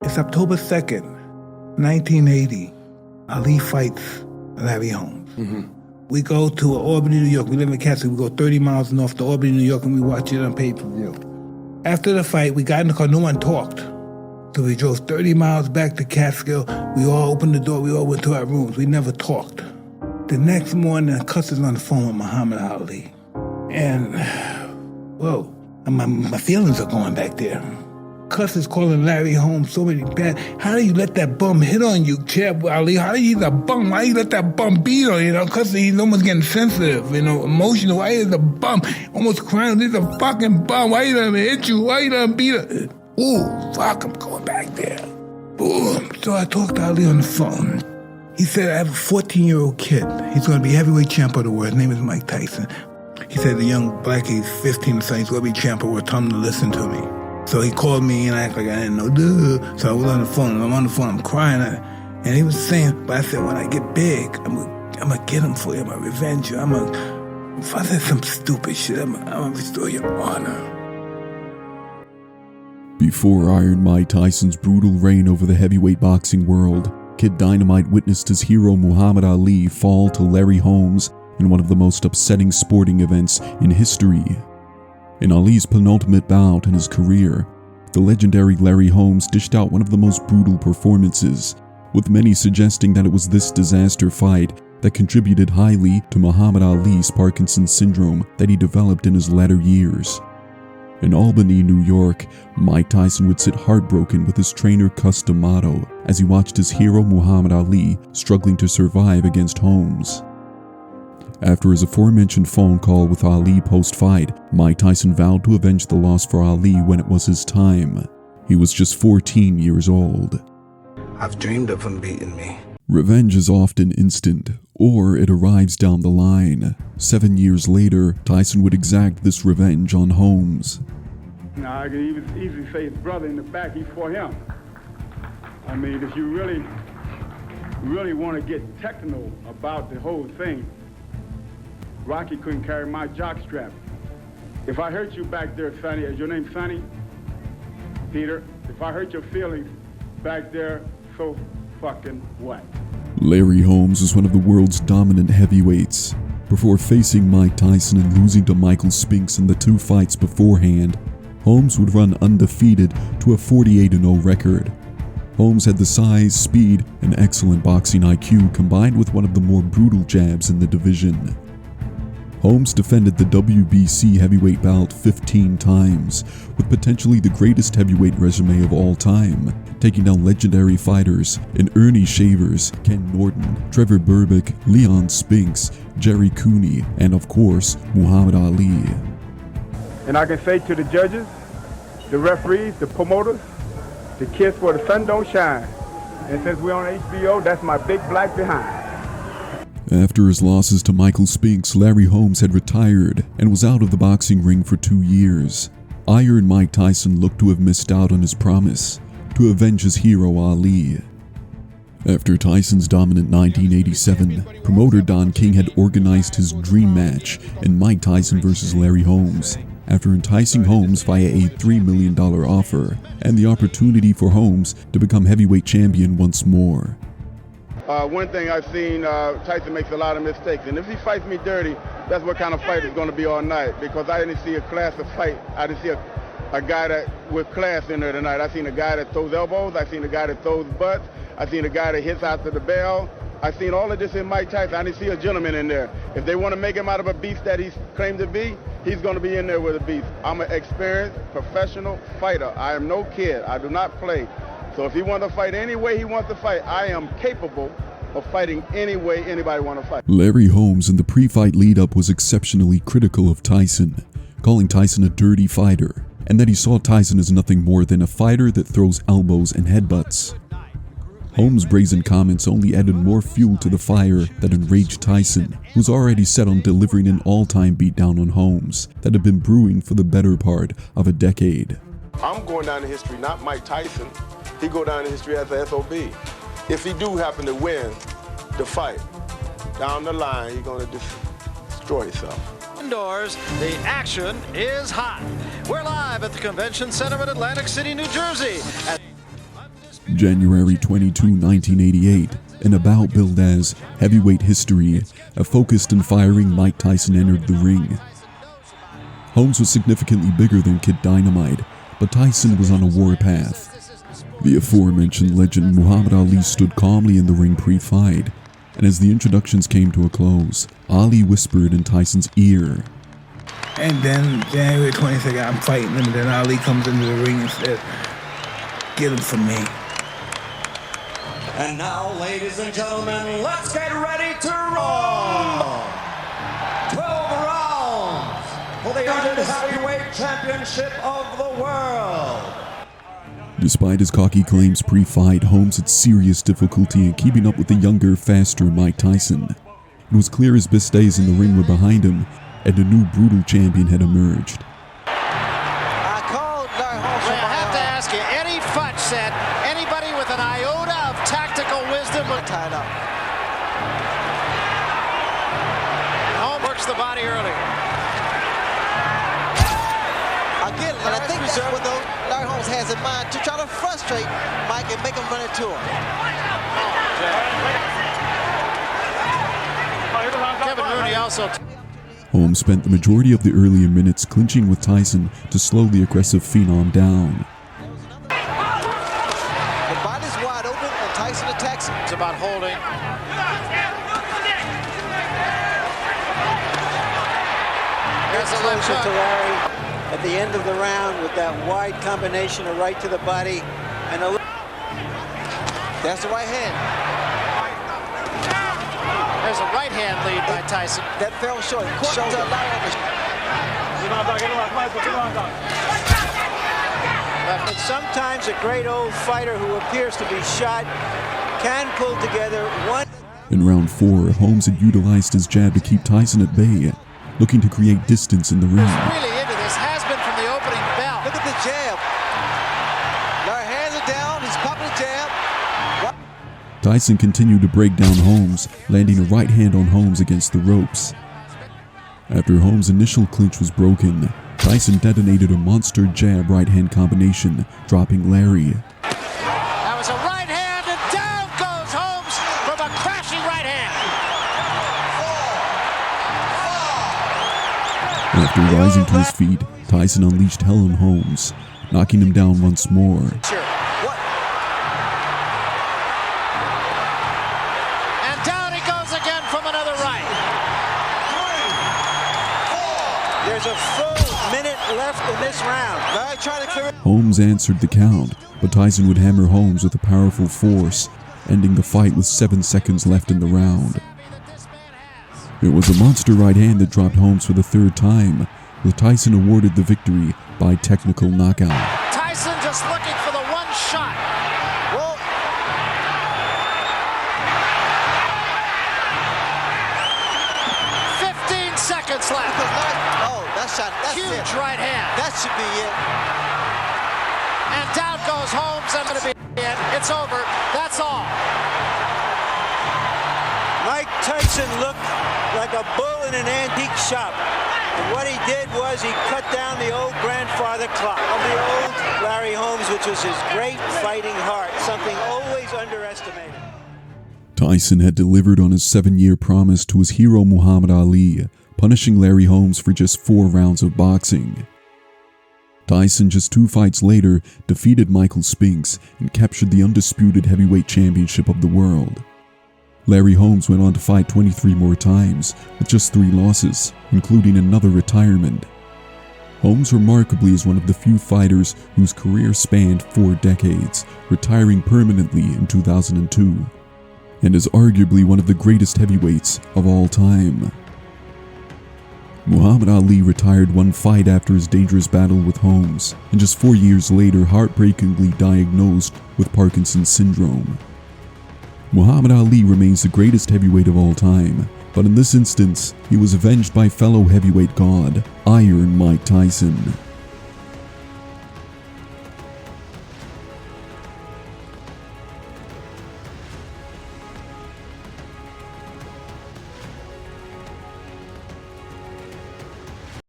It's October 2nd, 1980. Ali fights Larry Holmes. We go to Albany, New York. We live in Catskill. We go 30 miles north to Albany, New York, and we watch it on pay-per-view. After the fight, we got in the car. No one talked. So we drove 30 miles back to Catskill. We all opened the door. We all went to our rooms. We never talked. The next morning, Cus is on the phone with Muhammad Ali. And, whoa, my feelings are going back there. Cus is calling Larry Holmes so many bad. How do you let that bum hit on you, Chad Ali? How do you, the bum? Why you let that bum beat on you? Cus, he's almost getting sensitive, emotional. Why is the bum almost crying? He's a fucking bum. Why you let him hit you? Why you let him beat him? Ooh, fuck, I'm going back there. Boom. So I talked to Ali on the phone. He said, I have a 14-year-old kid. He's going to be heavyweight champ of the world. His name is Mike Tyson. He said, the young black, he's 15 or so, he's going to be champ of the world. Tell him to listen to me. So he called me and I acted like I didn't know. Duh. So I was on the phone. I'm on the phone. I'm crying. And he was saying, but I said, when I get big, I'm going to get him for you. I'm going to revenge you. If I said some stupid shit, I'm going to restore your honor. Before Iron Mike Tyson's brutal reign over the heavyweight boxing world, Kid Dynamite witnessed his hero Muhammad Ali fall to Larry Holmes in one of the most upsetting sporting events in history. In Ali's penultimate bout in his career, the legendary Larry Holmes dished out one of the most brutal performances, with many suggesting that it was this disaster fight that contributed highly to Muhammad Ali's Parkinson's syndrome that he developed in his latter years. In Albany, New York, Mike Tyson would sit heartbroken with his trainer Cus D'amato as he watched his hero Muhammad Ali struggling to survive against Holmes. After his aforementioned phone call with Ali post-fight, Mike Tyson vowed to avenge the loss for Ali when it was his time. He was just 14 years old. I've dreamed of him beating me. Revenge is often instant, or it arrives down the line. 7 years later, Tyson would exact this revenge on Holmes. Now, I can easily say his brother in the back, he's for him. I mean, if you really want to get technical about the whole thing, Rocky couldn't carry my jockstrap. If I hurt you back there, Sonny, is your name Sonny? Peter, if I hurt your feelings back there, so fucking what? Larry Holmes was one of the world's dominant heavyweights. Before facing Mike Tyson and losing to Michael Spinks in the 2 fights beforehand, Holmes would run undefeated to a 48-0 record. Holmes had the size, speed, and excellent boxing IQ combined with one of the more brutal jabs in the division. Holmes defended the WBC heavyweight belt 15 times, with potentially the greatest heavyweight resume of all time, taking down legendary fighters in Ernie Shavers, Ken Norton, Trevor Berbick, Leon Spinks, Jerry Cooney, and of course, Muhammad Ali. And I can say to the judges, the referees, the promoters, the kiss where the sun don't shine. And since we're on HBO, that's my big black behind. After his losses to Michael Spinks, Larry Holmes had retired and was out of the boxing ring for 2 years. Iron Mike Tyson looked to have missed out on his promise to avenge his hero Ali. After Tyson's dominant 1987, promoter Don King had organized his dream match in Mike Tyson vs. Larry Holmes, after enticing Holmes via a $3 million offer and the opportunity for Holmes to become heavyweight champion once more. One thing I've seen, Tyson makes a lot of mistakes, and if he fights me dirty, that's what kind of fight it's going to be all night, because I didn't see a class of fight. I didn't see a guy that with class in there tonight. I seen a guy that throws elbows. I seen a guy that throws butts. I seen a guy that hits after the bell. I seen all of this in Mike Tyson. I didn't see a gentleman in there. If they want to make him out of a beast that he's claimed to be, he's going to be in there with a beast. I'm an experienced professional fighter. I am no kid. I do not play. So if he wants to fight any way he wants to fight, I am capable of fighting any way anybody wants to fight. Larry Holmes in the pre-fight lead-up was exceptionally critical of Tyson, calling Tyson a dirty fighter, and that he saw Tyson as nothing more than a fighter that throws elbows and headbutts. Holmes' brazen comments only added more fuel to the fire that enraged Tyson, who was already set on delivering an all-time beatdown on Holmes that had been brewing for the better part of a decade. I'm going down in history, not Mike Tyson. He go down in history as an SOB. If he do happen to win the fight, down the line, he's going to destroy himself. Indoors, the action is hot. We're live at the Convention Center in Atlantic City, New Jersey. January 22, 1988, in a bout billed as Heavyweight History, a focused and firing Mike Tyson entered the ring. Holmes was significantly bigger than Kid Dynamite, but Tyson was on a warpath. The aforementioned legend Muhammad Ali stood calmly in the ring pre-fight, and as the introductions came to a close, Ali whispered in Tyson's ear. And then January 22nd, I'm fighting him, and then Ali comes into the ring and says, "Get him for me." And now, ladies and gentlemen, let's get ready to roll! 12 rounds for the United Heavyweight Championship of the world. Despite his cocky claims pre-fight, Holmes had serious difficulty in keeping up with the younger, faster Mike Tyson. It was clear his best days in the ring were behind him, and a new brutal champion had emerged. I called Larry Holmes. I have to ask you, Eddie Futch said anybody with an iota of tactical wisdom will Tied up. Holmes works the body early. Again, and I think that's what Larry Holmes has in mind, to try to frustrate Mike and make him run into him. Kevin Rooney also. Holmes spent the majority of the earlier minutes clinching with Tyson to slow the aggressive phenom down. The body's wide open and Tyson attacks him. It's about holding. Here's the left Closer to hook. Larry at the end of the round with that wide combination of right to the body and a That's the right hand. There's a right hand lead by Tyson. That fell short. Caught to Larry on the but sometimes a great old fighter who appears to be shot can pull together one. In round 4, Holmes had utilized his jab to keep Tyson at bay, looking to create distance in the ring. Really into this, has been from the opening bell. Look at the jab. Larry hands it down. He's popping the jab. Tyson continued to break down Holmes, landing a right hand on Holmes against the ropes. After Holmes' initial clinch was broken, Tyson detonated a monster jab right-hand combination, dropping Larry. That was a right hand, and down goes Holmes from a crashing right hand. After rising to his feet, Tyson unleashed hell on Holmes, knocking him down once more. Sure. What? And down he goes again from another right. There's a full minute left in this round. Larry trying to clear it. Holmes answered the count, but Tyson would hammer Holmes with a powerful force, ending the fight with 7 seconds left in the round. It was a monster right hand that dropped Holmes for the 3rd time, with Tyson awarded the victory by technical knockout. Tyson just looking for the one shot. Well, 15 seconds because left. Larry, oh, that shot. That's Huge it. right hand. That should be it. And down goes Holmes. I'm going to be in. It's over. That's all. Mike Tyson looked like a bull in an antique shop. And what he did was he cut down the old grandfather clock of the old Larry Holmes, which was his great fighting heart, something always underestimated. Tyson had delivered on his 7-year promise to his hero Muhammad Ali, punishing Larry Holmes for just 4 rounds of boxing. Tyson, just 2 fights later, defeated Michael Spinks and captured the undisputed heavyweight championship of the world. Larry Holmes went on to fight 23 more times, with just 3 losses, including another retirement. Holmes remarkably is one of the few fighters whose career spanned 4 decades, retiring permanently in 2002, and is arguably one of the greatest heavyweights of all time. Muhammad Ali retired 1 fight after his dangerous battle with Holmes, and just 4 years later heartbreakingly diagnosed with Parkinson's syndrome. Muhammad Ali remains the greatest heavyweight of all time, but in this instance, he was avenged by fellow heavyweight god, Iron Mike Tyson.